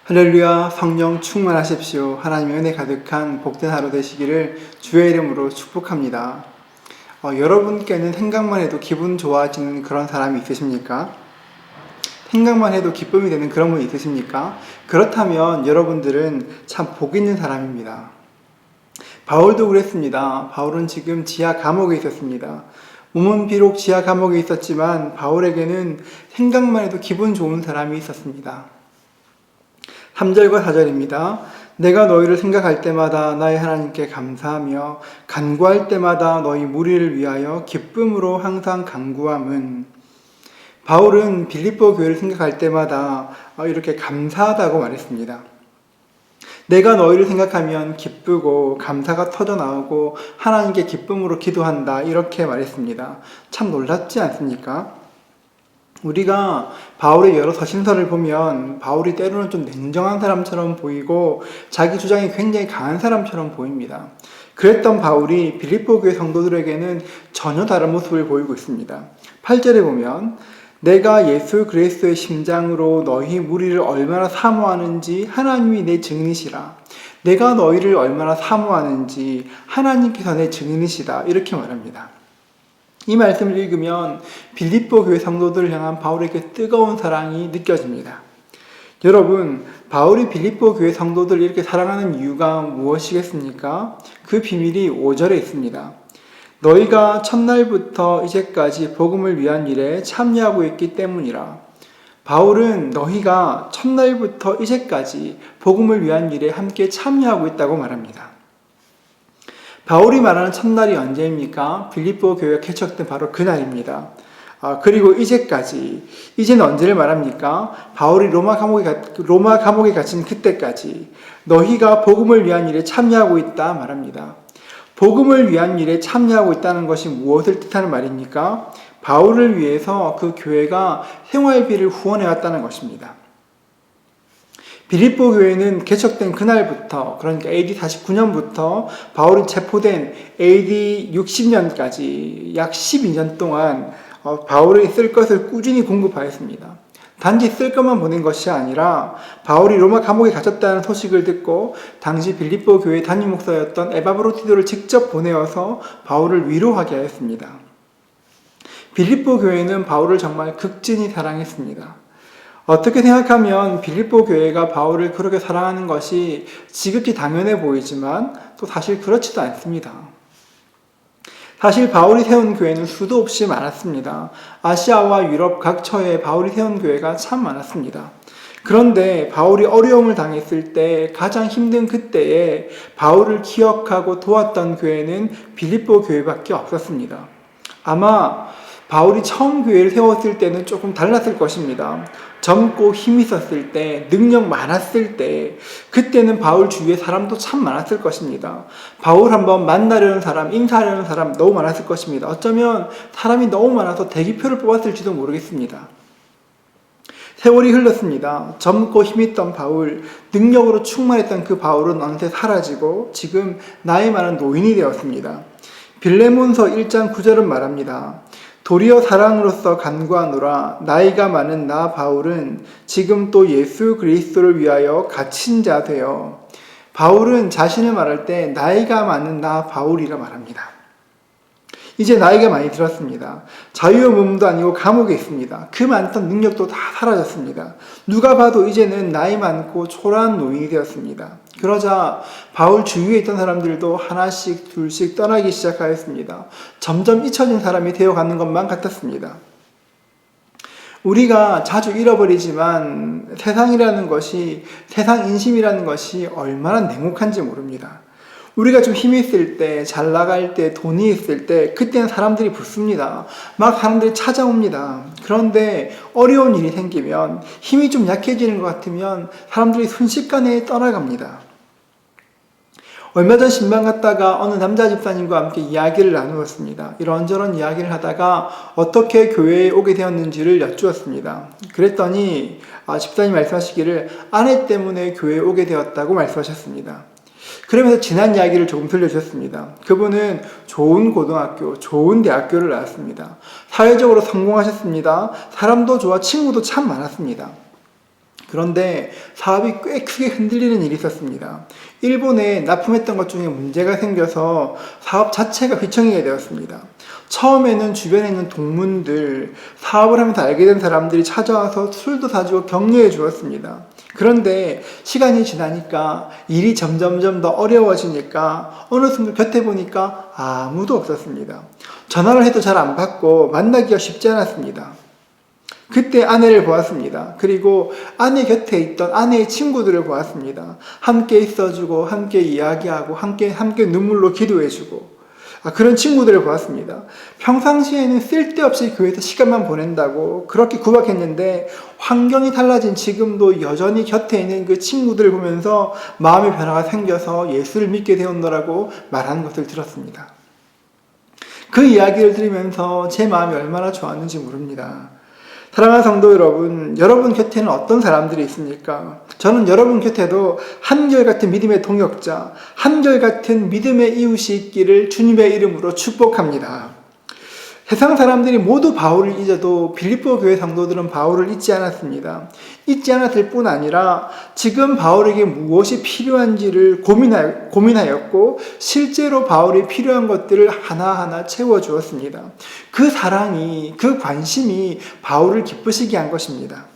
할렐루야, 성령 충만하십시오. 하나님의 은혜 가득한 복된 하루 되시기를 주의 이름으로 축복합니다. 여러분께는 생각만 해도 기분 좋아지는 그런 사람이 있으십니까? 생각만 해도 기쁨이 되는 그런 분이 있으십니까? 그렇다면 여러분들은 참 복 있는 사람입니다. 바울도 그랬습니다. 바울은 지금 지하 감옥에 있었습니다. 몸은 비록 지하 감옥에 있었지만 바울에게는 생각만 해도 기분 좋은 사람이 있었습니다. 3절과 4절입니다. 내가 너희를 생각할 때마다 나의 하나님께 감사하며 간구할 때마다 너희 무리를 위하여 기쁨으로 항상 간구함은. 바울은 빌립보 교회를 생각할 때마다 이렇게 감사하다고 말했습니다. 내가 너희를 생각하면 기쁘고 감사가 터져나오고 하나님께 기쁨으로 기도한다, 이렇게 말했습니다. 참 놀랍지 않습니까? 우리가 바울의 여러 서신서를 보면 바울이 때로는 좀 냉정한 사람처럼 보이고 자기 주장이 굉장히 강한 사람처럼 보입니다. 그랬던 바울이 빌립보 교회 성도들에게는 전혀 다른 모습을 보이고 있습니다. 8절에 보면 내가 예수 그리스도의 심장으로 너희 무리를 얼마나 사모하는지 하나님이 내 증인이시라. 내가 너희를 얼마나 사모하는지 하나님께서 내 증인이시다, 이렇게 말합니다. 이 말씀을 읽으면 빌립보 교회 성도들을 향한 바울에게 뜨거운 사랑이 느껴집니다. 여러분, 바울이 빌립보 교회 성도들을 이렇게 사랑하는 이유가 무엇이겠습니까? 그 비밀이 5절에 있습니다. 너희가 첫날부터 이제까지 복음을 위한 일에 참여하고 있기 때문이라. 바울은 너희가 첫날부터 이제까지 복음을 위한 일에 함께 참여하고 있다고 말합니다. 바울이 말하는 첫날이 언제입니까? 빌립보 교회가 개척된 바로 그날입니다. 그리고 이제까지, 이제는 언제를 말합니까? 바울이 로마 감옥에 갇힌 그때까지 너희가 복음을 위한 일에 참여하고 있다 말합니다. 복음을 위한 일에 참여하고 있다는 것이 무엇을 뜻하는 말입니까? 바울을 위해서 그 교회가 생활비를 후원해왔다는 것입니다. 빌립보 교회는 개척된 그날부터, 그러니까 AD 49년부터 바울이 체포된 AD 60년까지 약 12년 동안 바울이 쓸 것을 꾸준히 공급하였습니다. 단지 쓸 것만 보낸 것이 아니라 바울이 로마 감옥에 갇혔다는 소식을 듣고 당시 빌립보 교회 담임 목사였던 에바브로티도를 직접 보내어서 바울을 위로하게 하였습니다. 빌립보 교회는 바울을 정말 극진히 사랑했습니다. 어떻게 생각하면 빌립보 교회가 바울을 그렇게 사랑하는 것이 지극히 당연해 보이지만 또 사실 그렇지도 않습니다. 사실 바울이 세운 교회는 수도 없이 많았습니다. 아시아와 유럽 각 처에 바울이 세운 교회가 참 많았습니다. 그런데 바울이 어려움을 당했을 때 가장 힘든 그때에 바울을 기억하고 도왔던 교회는 빌립보 교회밖에 없었습니다. 아마 바울이 처음 교회를 세웠을 때는 조금 달랐을 것입니다. 젊고 힘이 있었을 때, 능력 많았을 때, 그때는 바울 주위에 사람도 참 많았을 것입니다. 바울 한번 만나려는 사람, 인사하려는 사람 너무 많았을 것입니다. 어쩌면 사람이 너무 많아서 대기표를 뽑았을지도 모르겠습니다. 세월이 흘렀습니다. 젊고 힘있던 바울, 능력으로 충만했던 그 바울은 어느새 사라지고 지금 나이 많은 노인이 되었습니다. 빌레몬서 1장 9절은 말합니다. 도리어 사랑으로서 간구하노라. 나이가 많은 나 바울은 지금 또 예수 그리스도를 위하여 갇힌 자 되어. 바울은 자신을 말할 때 나이가 많은 나 바울이라 말합니다. 이제 나이가 많이 들었습니다. 자유의 몸도 아니고 감옥에 있습니다. 그 많던 능력도 다 사라졌습니다. 누가 봐도 이제는 나이 많고 초라한 노인이 되었습니다. 그러자 바울 주위에 있던 사람들도 하나씩 둘씩 떠나기 시작하였습니다. 점점 잊혀진 사람이 되어가는 것만 같았습니다. 우리가 자주 잃어버리지만 세상이라는 것이, 세상 인심이라는 것이 얼마나 냉혹한지 모릅니다. 우리가 좀 힘이 있을 때, 잘 나갈 때, 돈이 있을 때, 그때는 사람들이 붙습니다. 막 사람들이 찾아옵니다. 그런데 어려운 일이 생기면, 힘이 좀 약해지는 것 같으면 사람들이 순식간에 떠나갑니다. 얼마 전 신방 갔다가 어느 남자 집사님과 함께 이야기를 나누었습니다. 이런저런 이야기를 하다가 어떻게 교회에 오게 되었는지를 여쭈었습니다. 그랬더니 집사님 말씀하시기를 아내 때문에 교회에 오게 되었다고 말씀하셨습니다. 그러면서 지난 이야기를 조금 들려주셨습니다. 그분은 좋은 고등학교, 좋은 대학교를 나왔습니다. 사회적으로 성공하셨습니다. 사람도 좋아 친구도 참 많았습니다. 그런데 사업이 꽤 크게 흔들리는 일이 있었습니다. 일본에 납품했던 것 중에 문제가 생겨서 사업 자체가 휘청이게 되었습니다. 처음에는 주변에 있는 동문들, 사업을 하면서 알게 된 사람들이 찾아와서 술도 사주고 격려해 주었습니다. 그런데 시간이 지나니까 일이 점점점 더 어려워지니까 어느 순간 곁에 보니까 아무도 없었습니다. 전화를 해도 잘 안 받고 만나기가 쉽지 않았습니다. 그때 아내를 보았습니다. 그리고 아내 곁에 있던 아내의 친구들을 보았습니다. 함께 있어주고, 함께 이야기하고, 함께 눈물로 기도해주고, 그런 친구들을 보았습니다. 평상시에는 쓸데없이 교회에서 시간만 보낸다고 그렇게 구박했는데, 환경이 달라진 지금도 여전히 곁에 있는 그 친구들을 보면서 마음의 변화가 생겨서 예수를 믿게 되었노라고 말하는 것을 들었습니다. 그 이야기를 들으면서 제 마음이 얼마나 좋았는지 모릅니다. 사랑하는 성도 여러분, 여러분 곁에는 어떤 사람들이 있습니까? 저는 여러분 곁에도 한결같은 믿음의 동역자, 한결같은 믿음의 이웃이 있기를 주님의 이름으로 축복합니다. 세상 사람들이 모두 바울을 잊어도 빌립보 교회 성도들은 바울을 잊지 않았습니다. 잊지 않았을 뿐 아니라 지금 바울에게 무엇이 필요한지를 고민하였고 실제로 바울이 필요한 것들을 하나하나 채워주었습니다. 그 사랑이, 그 관심이 바울을 기쁘시게 한 것입니다.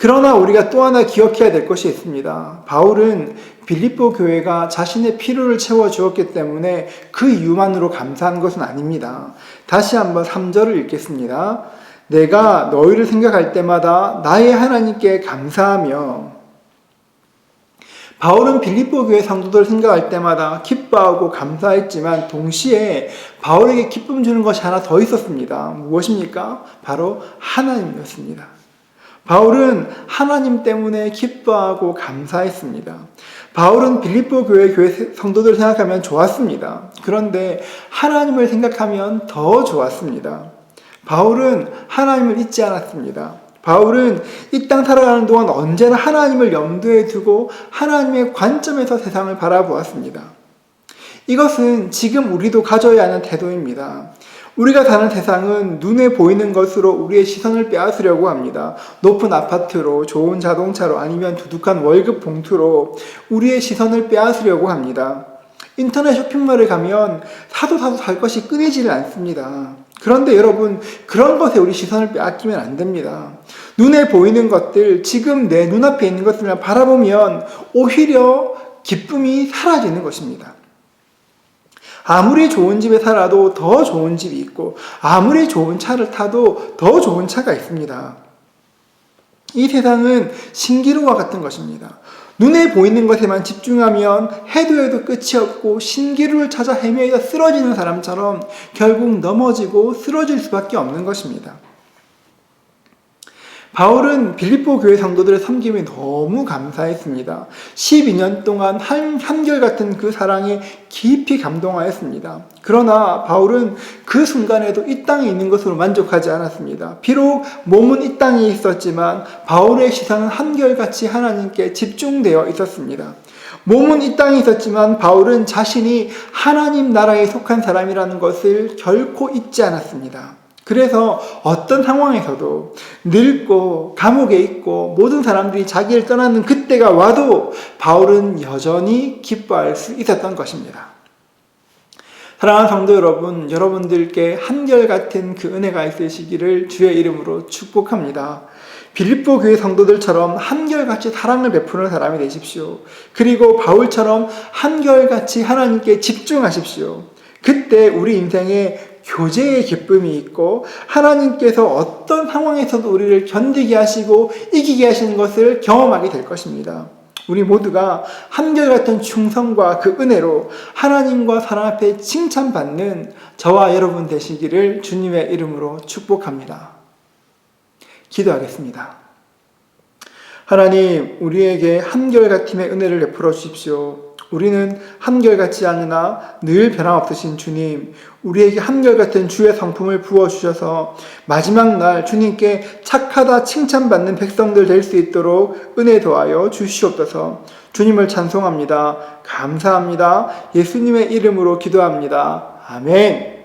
그러나 우리가 또 하나 기억해야 될 것이 있습니다. 바울은 빌립보 교회가 자신의 필요를 채워주었기 때문에 그 이유만으로 감사한 것은 아닙니다. 다시 한번 3절을 읽겠습니다. 내가 너희를 생각할 때마다 나의 하나님께 감사하며. 바울은 빌립보 교회 성도들을 생각할 때마다 기뻐하고 감사했지만 동시에 바울에게 기쁨 주는 것이 하나 더 있었습니다. 무엇입니까? 바로 하나님이었습니다. 바울은 하나님 때문에 기뻐하고 감사했습니다. 바울은 빌립보 교회 성도들을 생각하면 좋았습니다. 그런데 하나님을 생각하면 더 좋았습니다. 바울은 하나님을 잊지 않았습니다. 바울은 이 땅 살아가는 동안 언제나 하나님을 염두에 두고 하나님의 관점에서 세상을 바라보았습니다. 이것은 지금 우리도 가져야 하는 태도입니다. 우리가 사는 세상은 눈에 보이는 것으로 우리의 시선을 빼앗으려고 합니다. 높은 아파트로, 좋은 자동차로, 아니면 두둑한 월급 봉투로 우리의 시선을 빼앗으려고 합니다. 인터넷 쇼핑몰에 가면 사도 살 것이 끊이지를 않습니다. 그런데 여러분, 그런 것에 우리 시선을 빼앗기면 안 됩니다. 눈에 보이는 것들, 지금 내 눈앞에 있는 것들만 바라보면 오히려 기쁨이 사라지는 것입니다. 아무리 좋은 집에 살아도 더 좋은 집이 있고, 아무리 좋은 차를 타도 더 좋은 차가 있습니다. 이 세상은 신기루와 같은 것입니다. 눈에 보이는 것에만 집중하면 해도 끝이 없고 신기루를 찾아 헤매다 쓰러지는 사람처럼 결국 넘어지고 쓰러질 수밖에 없는 것입니다. 바울은 빌립보 교회 성도들의 섬김에 너무 감사했습니다. 12년 동안 한결같은 그 사랑에 깊이 감동하였습니다. 그러나 바울은 그 순간에도 이 땅에 있는 것으로 만족하지 않았습니다. 비록 몸은 이 땅에 있었지만 바울의 시선은 한결같이 하나님께 집중되어 있었습니다. 몸은 이 땅에 있었지만 바울은 자신이 하나님 나라에 속한 사람이라는 것을 결코 잊지 않았습니다. 그래서 어떤 상황에서도 늙고 감옥에 있고 모든 사람들이 자기를 떠나는 그때가 와도 바울은 여전히 기뻐할 수 있었던 것입니다. 사랑하는 성도 여러분, 여러분들께 한결같은 그 은혜가 있으시기를 주의 이름으로 축복합니다. 빌립보 교회 성도들처럼 한결같이 사랑을 베푸는 사람이 되십시오. 그리고 바울처럼 한결같이 하나님께 집중하십시오. 그때 우리 인생에 교제의 기쁨이 있고 하나님께서 어떤 상황에서도 우리를 견디게 하시고 이기게 하시는 것을 경험하게 될 것입니다. 우리 모두가 한결같은 충성과 그 은혜로 하나님과 사람 앞에 칭찬받는 저와 여러분 되시기를 주님의 이름으로 축복합니다. 기도하겠습니다. 하나님, 우리에게 한결같음의 은혜를 베풀어 주십시오. 우리는 한결같지 않으나 늘 변함없으신 주님, 우리에게 한결같은 주의 성품을 부어주셔서 마지막 날 주님께 착하다 칭찬받는 백성들 될 수 있도록 은혜 더하여 주시옵소서. 주님을 찬송합니다. 감사합니다. 예수님의 이름으로 기도합니다. 아멘.